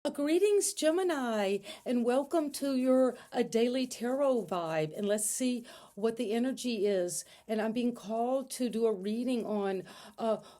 Greetings, Gemini, and welcome to your daily tarot vibe. And let's see what the energy is. And I'm being called to do a reading on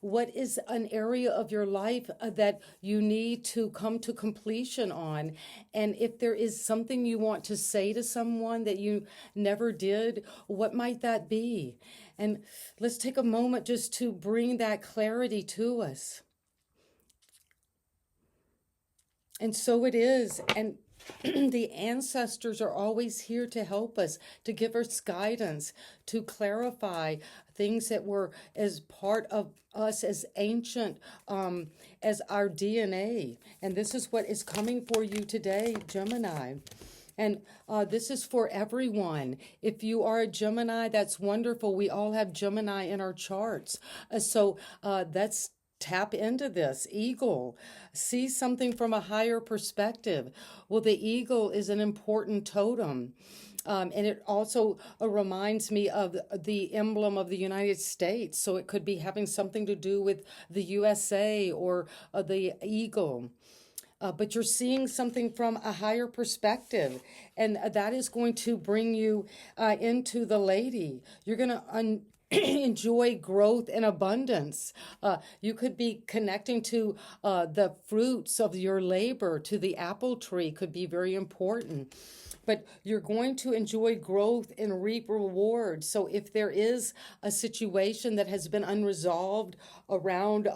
what is an area of your life that you need to come to completion on. And if there is something you want to say to someone that you never did, what might that be? And let's take a moment just to bring that clarity to us. And so it is. And the ancestors are always here to help us, to give us guidance, to clarify things that were as part of us as ancient as our DNA. And this is what is coming for you today, Gemini. And this is for everyone. If you are a Gemini, that's wonderful. We all have Gemini in our charts. So that's tap into this. Eagle. See something from a higher perspective. Well, the eagle is an important totem. And it also reminds me of the emblem of the United States. So it could be having something to do with the USA or the eagle. But you're seeing something from a higher perspective, and that is going to bring you into the lady. You're going to enjoy growth and abundance. You could be connecting to the fruits of your labor, to the apple tree, could be very important. But you're going to enjoy growth and reap rewards. So if there is a situation that has been unresolved around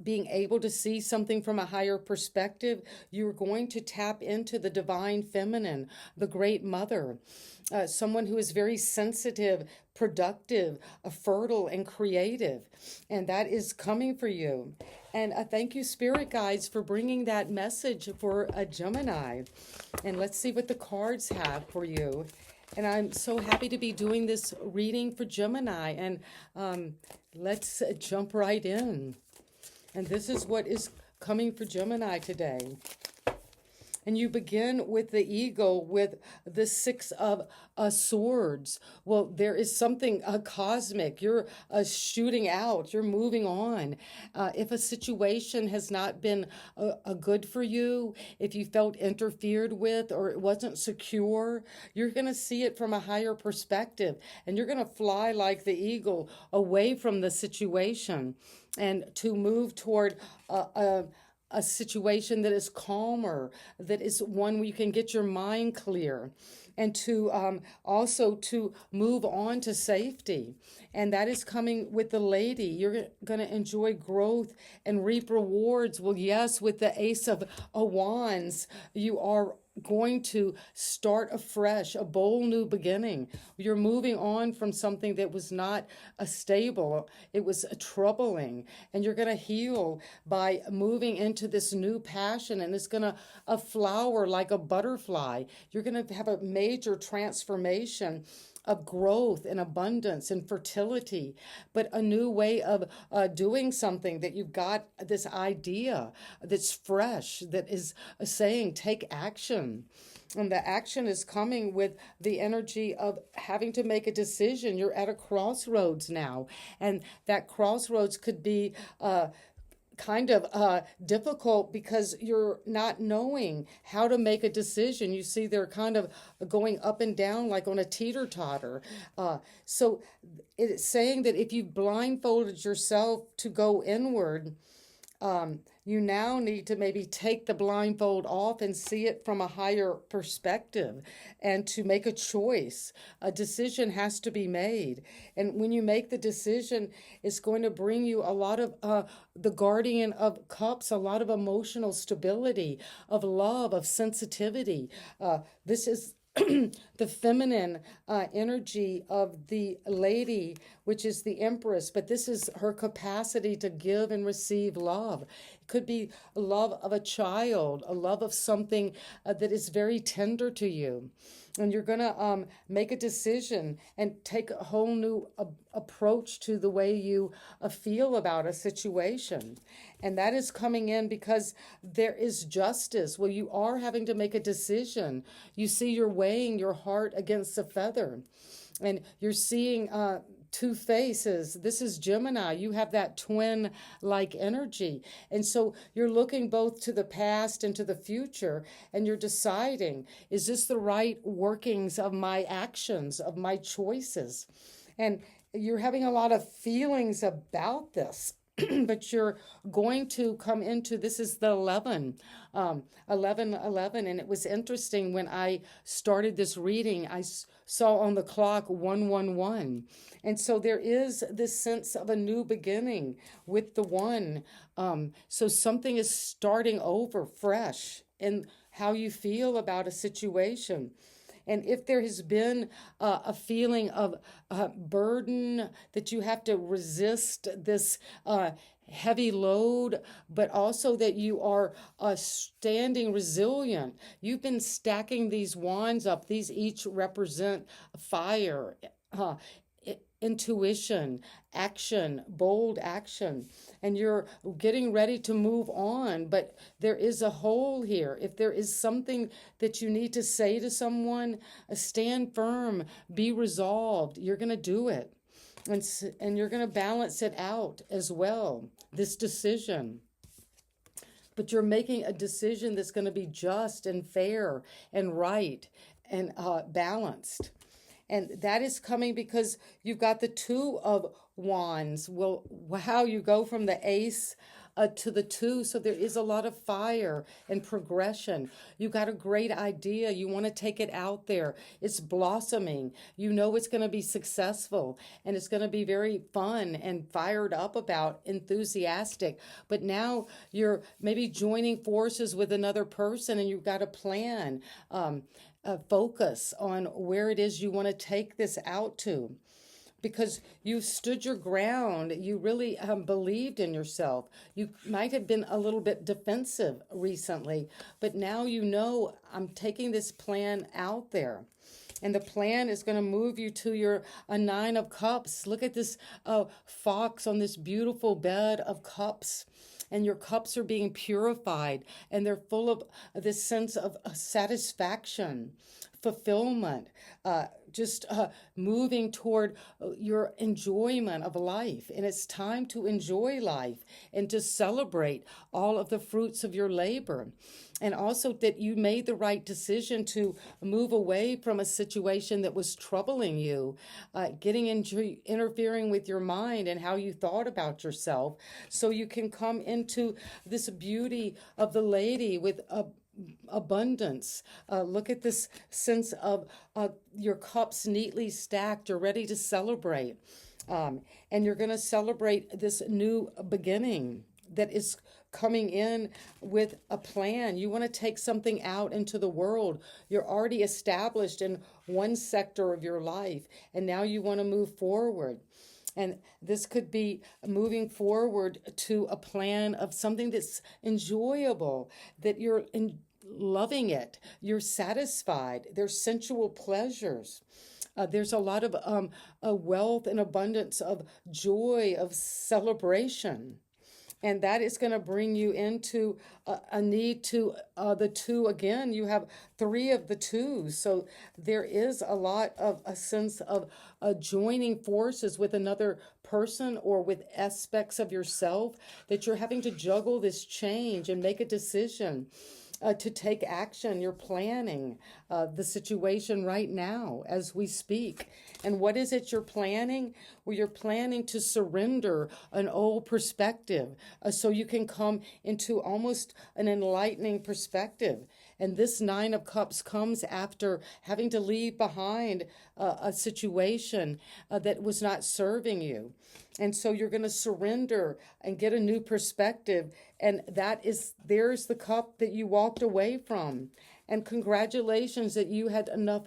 being able to see something from a higher perspective, you're going to tap into the divine feminine, the great mother, someone who is very sensitive, productive, fertile, and creative. And that is coming for you. And thank you, Spirit Guides, for bringing that message for a Gemini. And let's see what the cards have for you. And I'm so happy to be doing this reading for Gemini. And let's jump right in. And this is what is coming for Gemini today. And you begin with the eagle with the six of swords. Well, there is something cosmic. You're shooting out. You're moving on. If a situation has not been good for you, if you felt interfered with or it wasn't secure, you're going to see it from a higher perspective. And you're going to fly like the eagle away from the situation and to move toward a situation that is calmer, that is one where you can get your mind clear, and to also to move on to safety. And that is coming with the lady. You're going to enjoy growth and reap rewards. Well, yes, with the Ace of Wands, you are going to start afresh, a bold new beginning. You're moving on from something that was not stable. It was troubling. And you're going to heal by moving into this new passion. And it's going to flower like a butterfly. You're going to have a major transformation of growth and abundance and fertility, but a new way of doing something, that you've got this idea that's fresh, that is saying take action. And the action is coming with the energy of having to make a decision. You're at a crossroads now, and that crossroads could be kind of difficult because you're not knowing how to make a decision. You see, they're kind of going up and down like on a teeter-totter. So it's saying that if you blindfolded yourself to go inward, you now need to maybe take the blindfold off and see it from a higher perspective, and to make a choice. A decision has to be made. And when you make the decision, it's going to bring you a lot of the Guardian of Cups, a lot of emotional stability, of love, of sensitivity. This is the feminine energy of the lady, which is the Empress, but this is her capacity to give and receive love. It could be a love of a child, a love of something that is very tender to you. And you're going to make a decision and take a whole new approach to the way you feel about a situation. And that is coming in because there is justice. Well, you are having to make a decision. You see, you're weighing your heart against a feather. And you're seeing two faces. This is Gemini. You have that twin like energy. And so you're looking both to the past and to the future, and you're deciding, is this the right workings of my actions, of my choices? And you're having a lot of feelings about this. But you're going to come into, this is the 11, and it was interesting when I started this reading, I saw on the clock 111, and so there is this sense of a new beginning with the one. So something is starting over fresh in how you feel about a situation. And if there has been a feeling of burden, that you have to resist this heavy load, but also that you are standing resilient. You've been stacking these wands up. These each represent fire, intuition, action, bold action, and you're getting ready to move on. But there is a hole here. If there is something that you need to say to someone, stand firm, be resolved. You're going to do it. And you're going to balance it out as well, this decision. But you're making a decision that's going to be just and fair and right and balanced. And that is coming because you've got the two of wands. Well, how you go from the ace to the two. So there is a lot of fire and progression. You got a great idea. You want to take it out there. It's blossoming. You know it's going to be successful, and it's going to be very fun and fired up about, enthusiastic. But now you're maybe joining forces with another person, and you've got a plan. Focus on where it is you want to take this out to, because you've stood your ground. You really believed in yourself. You might have been a little bit defensive recently, but now you know, I'm taking this plan out there. And the plan is going to move you to your Nine of Cups. Look at this fox on this beautiful bed of cups. And your cups are being purified, and they're full of this sense of satisfaction, fulfillment, just moving toward your enjoyment of life. And it's time to enjoy life and to celebrate all of the fruits of your labor. And also that you made the right decision to move away from a situation that was troubling you, getting into interfering with your mind and how you thought about yourself, so you can come into this beauty of the lady with abundance. Look at this sense of your cups neatly stacked. You're ready to celebrate. And you're going to celebrate this new beginning that is coming in with a plan. You want to take something out into the world. You're already established in one sector of your life, and now you want to move forward. And this could be moving forward to a plan of something that's enjoyable, that you're loving it, you're satisfied, there's sensual pleasures. There's a lot of a wealth and abundance of joy, of celebration. And that is going to bring you into a need to the two again. You have three of the twos. So there is a lot of a sense of joining forces with another person or with aspects of yourself, that you're having to juggle this change and make a decision. To take action. You're planning the situation right now as we speak. And what is it you're planning? Well, you're planning to surrender an old perspective so you can come into almost an enlightening perspective. And this Nine of Cups comes after having to leave behind a situation that was not serving you. And so you're going to surrender and get a new perspective. And there's the cup that you walked away from. And congratulations that you had enough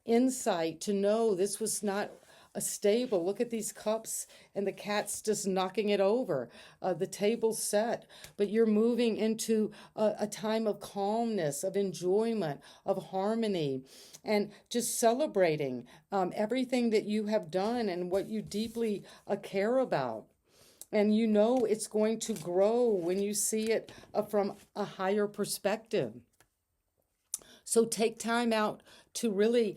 insight to know this was not stable. Look at these cups, and the cat's just knocking it over. The table's set, but you're moving into a time of calmness, of enjoyment, of harmony, and just celebrating everything that you have done and what you deeply care about. And you know it's going to grow when you see it from a higher perspective. So take time out to really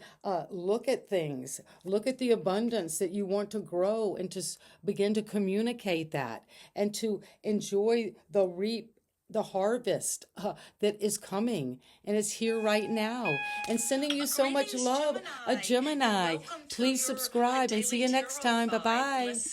look at things, look at the abundance that you want to grow, and to begin to communicate that, and to enjoy the harvest that is coming and is here right now. And sending you so much Greetings, love, a Gemini, Gemini. and welcome to Please your subscribe and daily see you next tarot time. Bye five. bye. Let's see.